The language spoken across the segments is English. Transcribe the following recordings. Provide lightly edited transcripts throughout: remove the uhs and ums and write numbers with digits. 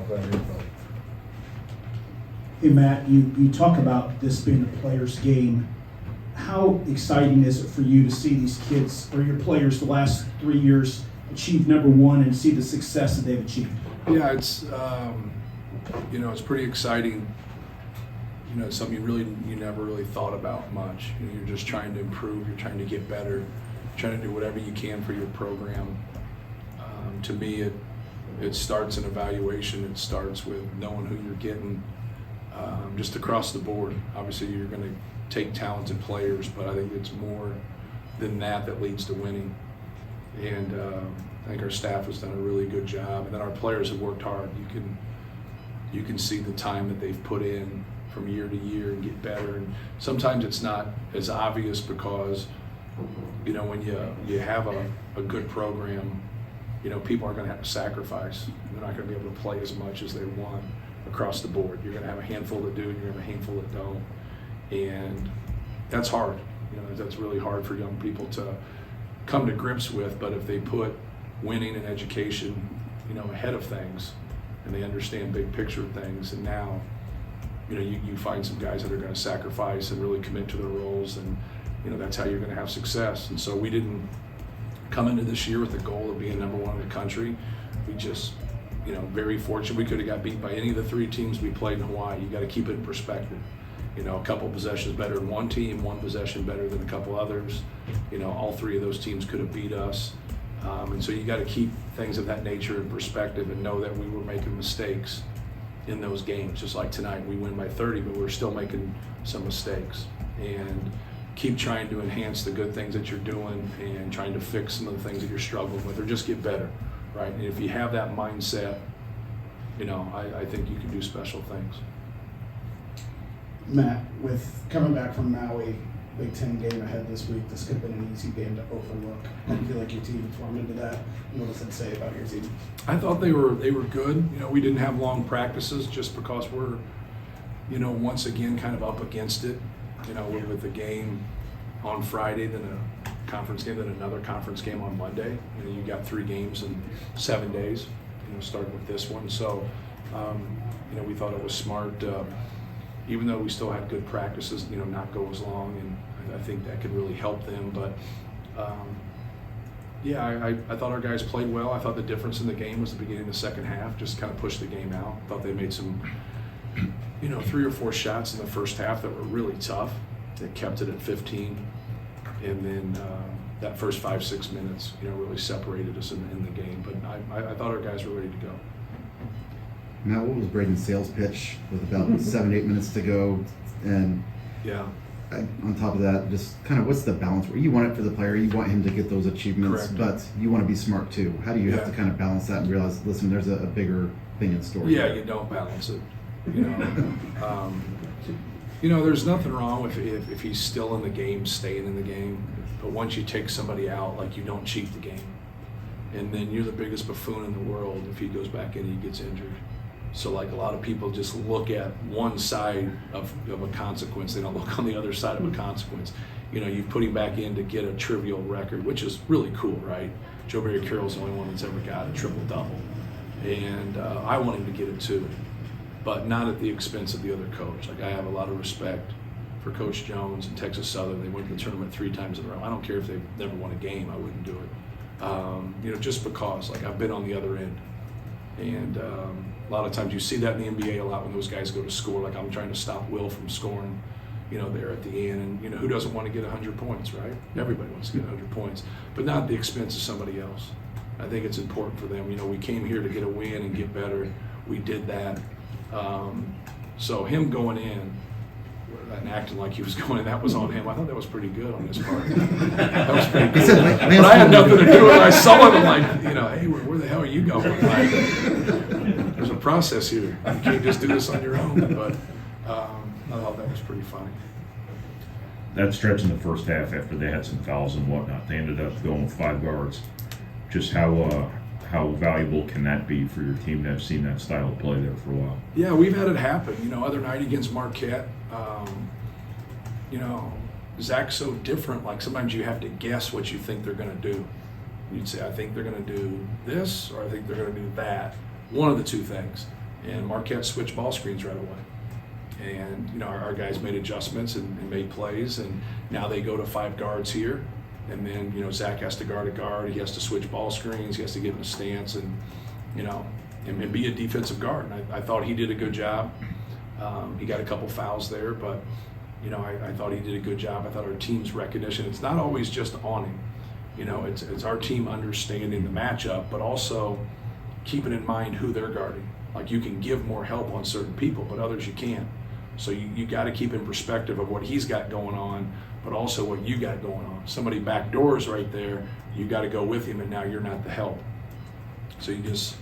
glad to hear about it. Hey Matt, you talk about this being a player's game. How exciting is it for you to see these kids or your players the last 3 years achieve number one and see the success that they've achieved? Yeah, it's it's pretty exciting. It's something you never really thought about much. You're just trying to improve. You're trying to get better. Trying to do whatever you can for your program. To me, it starts in evaluation. It starts with knowing who you're getting. Just across the board. Obviously, you're going to take talented players, but I think it's more than that leads to winning. And I think our staff has done a really good job, and then our players have worked hard. You can see the time that they've put in from year to year and get better. And sometimes it's not as obvious because when you have a good program, people are going to have to sacrifice. They're not going to be able to play as much as they want across the board. You're going to have a handful that do, and you're going to have a handful that don't. And that's hard. That's really hard for young people to come to grips with. But if they put winning and education, ahead of things, and they understand big picture things, and now, you find some guys that are going to sacrifice and really commit to their roles, and that's how you're going to have success. And so we didn't come into this year with the goal of being number one in the country. We just, very fortunate. We could have got beat by any of the three teams we played in Hawaii. You got to keep it in perspective. A couple possessions better than one team, one possession better than a couple others. All three of those teams could have beat us. And so you got to keep things of that nature in perspective and know that we were making mistakes in those games. Just like tonight, we win by 30, but we're still making some mistakes. And keep trying to enhance the good things that you're doing and trying to fix some of the things that you're struggling with, or just get better, right? And if you have that mindset, I think you can do special things. Matt, with coming back from Maui, Big Ten game ahead this week, this could have been an easy game to overlook. How do you feel like your team formed into that? What does it say about your team? I thought they were good. We didn't have long practices just because we're, once again kind of up against it. With the game on Friday, then a conference game, then another conference game on Monday. You got 3 games in 7 days. Starting with this one. So, we thought it was smart. Even though we still had good practices, not go as long, and I think that could really help them. But I thought our guys played well. I thought the difference in the game was the beginning of the second half, just kind of pushed the game out. Thought they made some, 3 or 4 shots in the first half that were really tough. They kept it at 15, and then that first 5-6 minutes, really separated us in the game. But I thought our guys were ready to go. Matt, what was Braden's sales pitch with about 7-8 minutes to go? And on top of that, just kind of what's the balance? You want it for the player, you want him to get those achievements, Correct. But you want to be smart too. How do you have to kind of balance that and realize, listen, there's a bigger thing in store? Yeah, you don't balance it. There's nothing wrong with if he's still in the game, staying in the game. But once you take somebody out, you don't cheat the game. And then you're the biggest buffoon in the world if he goes back in and he gets injured. So a lot of people just look at one side of a consequence. They don't look on the other side of a consequence. You put him back in to get a trivial record, which is really cool, right? Joe Barry Carroll's the only one that's ever got a triple-double. And I want him to get it too, but not at the expense of the other coach. I have a lot of respect for Coach Jones and Texas Southern. They went to the tournament 3 times in a row. I don't care if they've never won a game, I wouldn't do it. Just because, I've been on the other end. And a lot of times you see that in the NBA a lot when those guys go to score. I'm trying to stop Will from scoring, there at the end. And, who doesn't want to get 100 points, right? Everybody wants to get 100 points, but not at the expense of somebody else. I think it's important for them. We came here to get a win and get better. We did that. So him going in and acting like he was going in, that was on him. I thought that was pretty good on his part. That was pretty good. But I had nothing to do with it. I saw him hey, where the hell are you going? There's a process here. You can't just do this on your own. But I thought that was pretty funny. That stretch in the first half after they had some fouls and whatnot, they ended up going with 5 guards. Just how valuable can that be for your team to have seen that style of play there for a while? Yeah, we've had it happen. Other night against Marquette, Zach's so different. Sometimes you have to guess what you think they're going to do. You'd say, I think they're going to do this, or I think they're going to do that. One of the two things. and Marquette switched ball screens right away. And you know, our guys made adjustments and made plays, and now they go to 5 guards here, and then you know Zach has to guard a guard. He has to switch ball screens. He has to get in a stance, and you know, and be a defensive guard. And I thought he did a good job. He got a couple fouls there, but you know, I thought he did a good job. I thought our team's recognition. It's not always just on him. You know, it's our team understanding the matchup, but also keeping in mind who they're guarding. Like you can give more help on certain people, but others you can't. So you got to keep in perspective of what he's got going on, but also what you got going on. Somebody backdoors right there, you got to go with him, and now you're not the help. So you just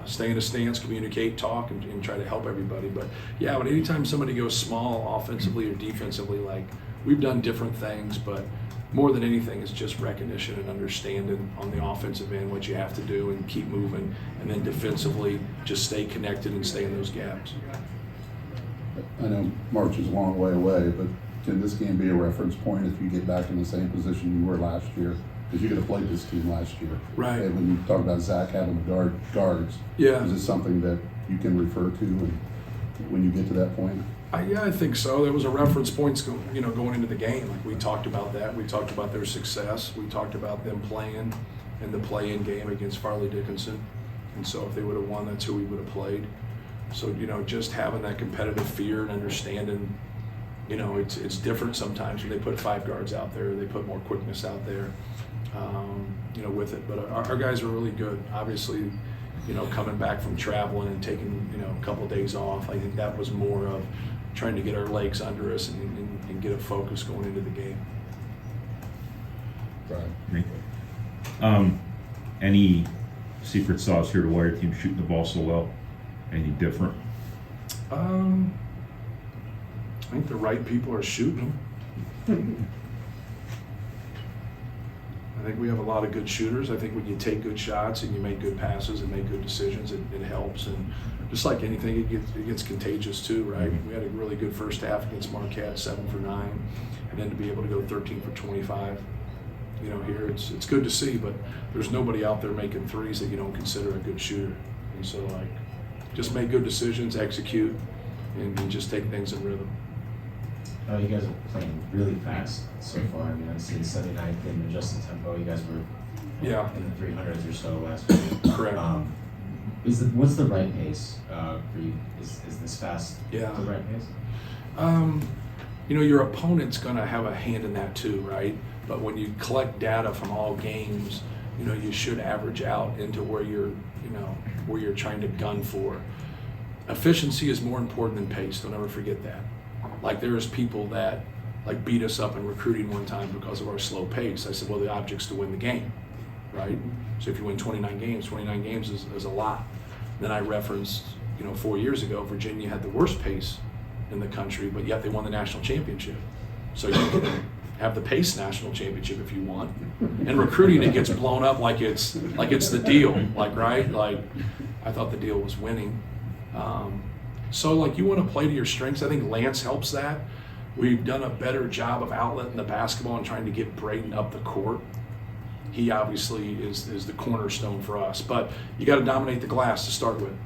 stay in a stance, communicate, talk, and try to help everybody. But yeah, but anytime somebody goes small offensively or defensively, like we've done different things, but more than anything is just recognition and understanding on the offensive end what you have to do and keep moving, and then defensively just stay connected and stay in those gaps. I know March is a long way away, but can this game be a reference point if you get back in the same position you were last year? Because you could have played this team last year. Right. And when you talk about Zach having to guards, Yeah. is it something that you can refer to when you get to that point? Yeah, I think so. There was a reference points, going into the game. Like we talked about that. We talked about their success. We talked about them playing in the play-in game against Farley Dickinson. And so if they would have won, that's who we would have played. So, you know, just having that competitive fear and understanding, you know, it's different sometimes when they put 5 guards out there. They put more quickness out there, you know, with it. But our guys are really good. Obviously, you know, coming back from traveling and taking, you know, a couple of days off, I think that was more of trying to get our legs under us and get a focus going into the game. Right. Any secret sauce here to why your team's shooting the ball so well? Any different? I think the right people are shooting them. I think we have a lot of good shooters. I think when you take good shots and you make good passes and make good decisions, it helps. And just like anything, it gets contagious too, right? We had a really good first half against Marquette, 7 for 9, and then to be able to go 13 for 25. You know, here it's good to see, but there's nobody out there making threes that you don't consider a good shooter. And so, like, just make good decisions, execute, and just take things in rhythm. Oh, you guys are playing really fast so far. I mean, I've seen 79th in adjusted tempo. You guys were Yeah. in the 300s or so last week. Correct. What's the right pace for you? Is this fast Yeah. the right pace? You know, your opponent's going to have a hand in that too, right? But when you collect data from all games, you know, you should average out into where you're trying to gun for. Efficiency is more important than pace. Don't ever forget that. Like there's people that like beat us up in recruiting one time because of our slow pace. I said, well, the object's to win the game, right? So if you win 29 games is a lot. Then I referenced, 4 years ago, Virginia had the worst pace in the country, but yet they won the national championship. So you can have the pace national championship if you want. And recruiting, it gets blown up like it's the deal, right? Like I thought the deal was winning. So like you want to play to your strengths. I think Lance helps that. We've done a better job of outletting the basketball and trying to get Braden up the court. He obviously is the cornerstone for us, but you got to dominate the glass to start with.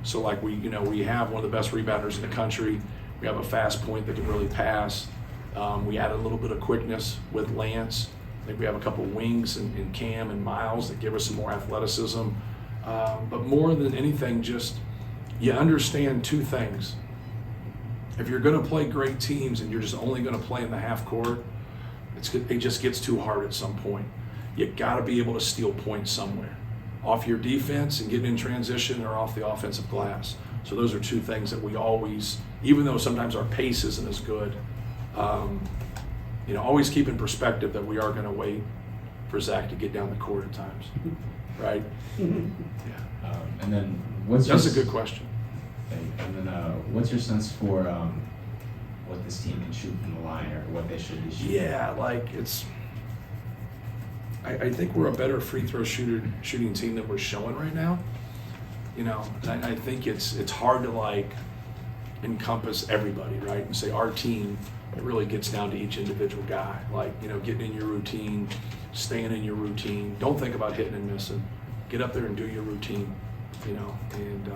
So like we have one of the best rebounders in the country. We have a fast point that can really pass. We add a little bit of quickness with Lance. I think we have a couple wings in Cam and Miles that give us some more athleticism. But more than anything, just you understand two things. If you're going to play great teams and you're just only going to play in the half court, it just gets too hard at some point. You got to be able to steal points somewhere, off your defense and getting in transition, or off the offensive glass. So those are two things that we always, even though sometimes our pace isn't as good, always keep in perspective that we are going to wait for Zach to get down the court at times, right? Yeah. And then that's a good question. And then what's your sense for what this team can shoot from the line, or what they should be shooting? Yeah, like I think we're a better free throw shooting team than we're showing right now. And I think it's hard to encompass everybody, right? And say our team, it really gets down to each individual guy. Getting in your routine, staying in your routine. Don't think about hitting and missing. Get up there and do your routine, and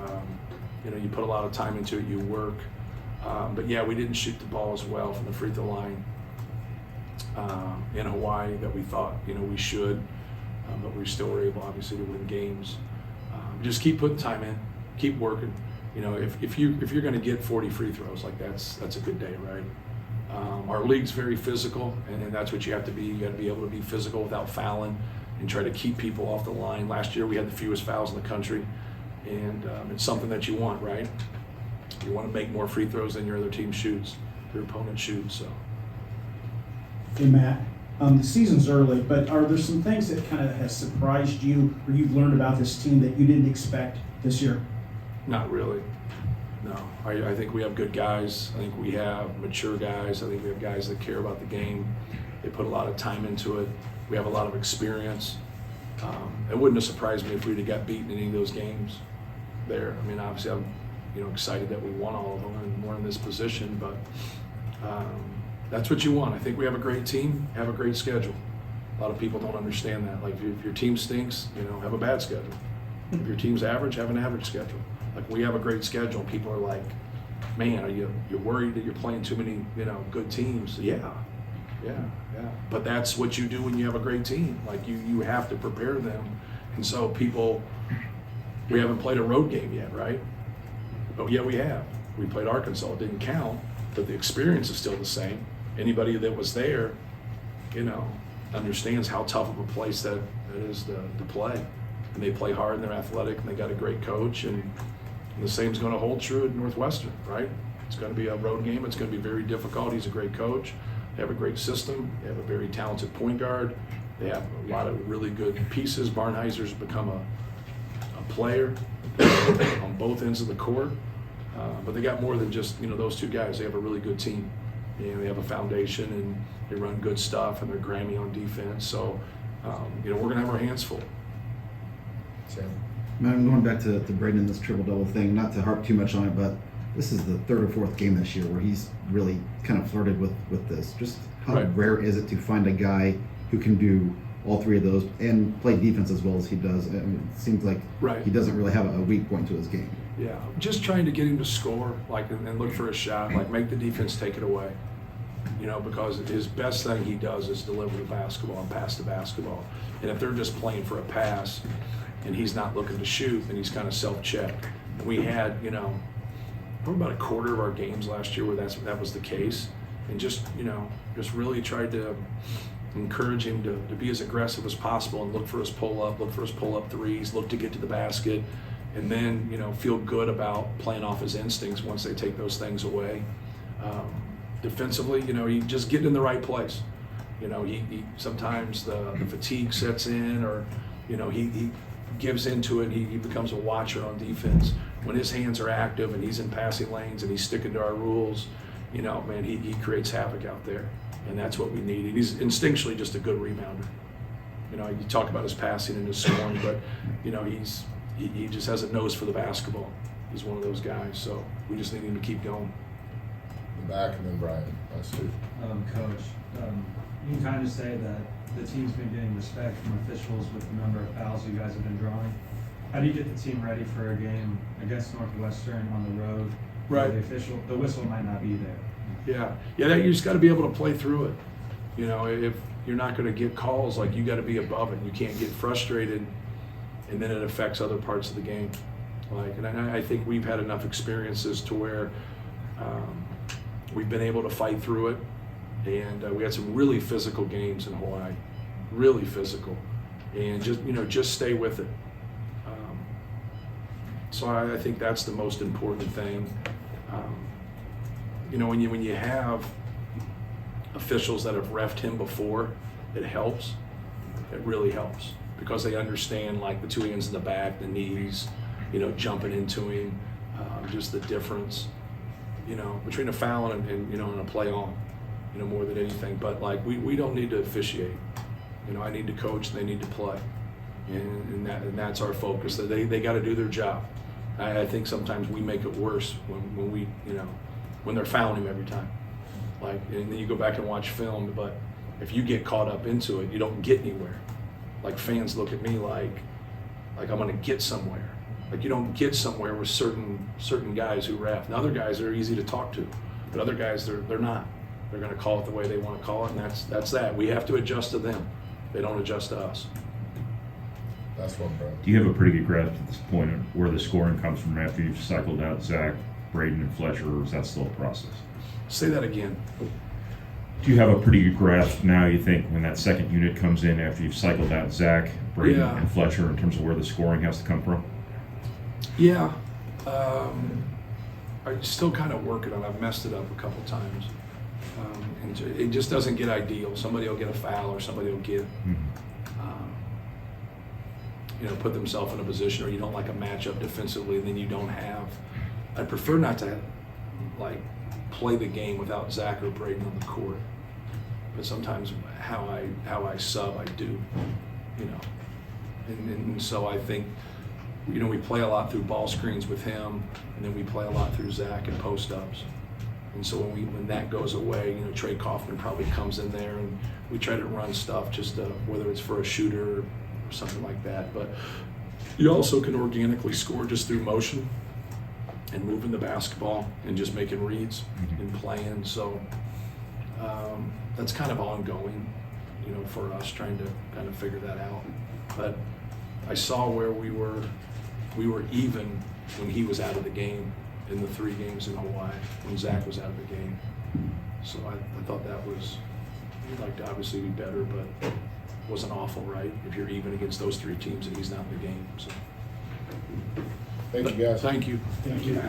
You know, you put a lot of time into it, you work. But yeah, we didn't shoot the ball as well from the free throw line in Hawaii that we thought, you know, we should. But we still were able, obviously, to win games. Just keep putting time in, keep working. You know, if you're going to get 40 free throws, like that's a good day, right? Our league's very physical, and that's what you have to be. You got to be able to be physical without fouling and try to keep people off the line. Last year we had the fewest fouls in the country, and it's something that you want, right? You want to make more free throws than your other team shoots, your opponent shoots. So. Hey, Matt, the season's early, but are there some things that kind of has surprised you or you've learned about this team that you didn't expect this year? Not really. No. I think we have good guys. I think we have mature guys. I think we have guys that care about the game. They put a lot of time into it. We have a lot of experience. It wouldn't have surprised me if we'd have got beaten in any of those games there. I mean, obviously I'm excited that we won all of them and we're in this position, but that's what you want. I think we have a great team, have a great schedule. A lot of people don't understand that. Like if your team stinks, have a bad schedule. If your team's average, have an average schedule. Like we have a great schedule. People are like, man, you're worried that you're playing too many, good teams? Yeah. But that's what you do when you have a great team. Like you have to prepare them. And so we haven't played a road game yet, right? Oh yeah, we have. We played Arkansas. It didn't count, but the experience is still the same. Anybody that was there, understands how tough of a place that is to play. And they play hard and they're athletic and they got a great coach, and the same's going to hold true at Northwestern, right? It's going to be a road game. It's going to be very difficult. He's a great coach. They have a great system. They have a very talented point guard. They have a lot of really good pieces. Barnheiser's become a player on both ends of the court. But they got more than just those two guys. They have a really good team. They have a foundation and they run good stuff and they're Grammy on defense. So we're going to have our hands full. Man, I'm going back to Braden and this triple-double thing, not to harp too much on it, but this is the third or fourth game this year where he's really kind of flirted with this. Just how Right. rare is it to find a guy who can do all three of those and play defense as well as he does? I mean, it seems like Right. he doesn't really have a weak point to his game. Yeah, just trying to get him to score, and look for a shot, make the defense take it away. Because his best thing he does is deliver the basketball and pass the basketball. And if they're just playing for a pass and he's not looking to shoot, then he's kind of self-checked. We had, probably about a quarter of our games last year where that was the case. And just really tried to encourage him to be as aggressive as possible and look for his pull-up threes, look to get to the basket, and then, feel good about playing off his instincts once they take those things away. Defensively, he just get in the right place. He sometimes the fatigue sets in, or, he gives into it. He becomes a watcher on defense. When his hands are active and he's in passing lanes and he's sticking to our rules, man, he creates havoc out there. And that's what we need. And he's instinctually just a good rebounder. You talk about his passing and his scoring, but, he just has a nose for the basketball. He's one of those guys. So we just need him to keep going. The back, and then Brian, us two. Coach, you can kind of say that the team's been getting respect from officials with the number of fouls you guys have been drawing. How do you get the team ready for a game against Northwestern on the road? Right. The whistle might not be there. Yeah. You just got to be able to play through it. If you're not going to get calls, you got to be above it. You can't get frustrated, and then it affects other parts of the game. And I think we've had enough experiences to where we've been able to fight through it, and we had some really physical games in Hawaii, really physical, and just stay with it. So I think that's the most important thing. When you have officials that have reffed him before, it helps. It really helps because they understand the two hands in the back, the knees, jumping into him, just the difference. Between a foul and a play on, more than anything. But we don't need to officiate. I need to coach, and they need to play, and that's our focus. That they got to do their job. I think sometimes we make it worse when we when they're fouling him every time. And then you go back and watch film, but if you get caught up into it, you don't get anywhere. Fans look at me like I'm gonna get somewhere. Like you don't get somewhere with certain guys who ref. And other guys are easy to talk to, but other guys they're not. They're going to call it the way they want to call it, and that's that. We have to adjust to them. They don't adjust to us. That's one, Brian. Do you have a pretty good grasp at this point of where the scoring comes from after you've cycled out Zach, Braden, and Fletcher, or is that still a process? Say that again. Do you have a pretty good grasp now, you think, when that second unit comes in after you've cycled out Zach, Braden, Yeah. and Fletcher in terms of where the scoring has to come from? Yeah. I'm still kind of working on it. I've messed it up a couple times. And it just doesn't get ideal. Somebody will get a foul or somebody will get, put themselves in a position, or you don't like a matchup defensively, and then you don't have. I prefer not to play the game without Zach or Braden on the court. But sometimes how I sub, I do, and so I think, we play a lot through ball screens with him, and then we play a lot through Zach and post ups. And so when that goes away, Trey Kaufman probably comes in there, and we try to run stuff just whether it's for a shooter or something like that. But you also can organically score just through motion and moving the basketball and just making reads and playing. So that's kind of ongoing, for us trying to kind of figure that out. But I saw where we were even when he was out of the game in the 3 games in Hawaii, when Zach was out of the game. So I thought that was, we'd like to obviously be better, but it wasn't awful, right? If you're even against those 3 teams and he's not in the game. So Thank you, guys. thank you. Thank you.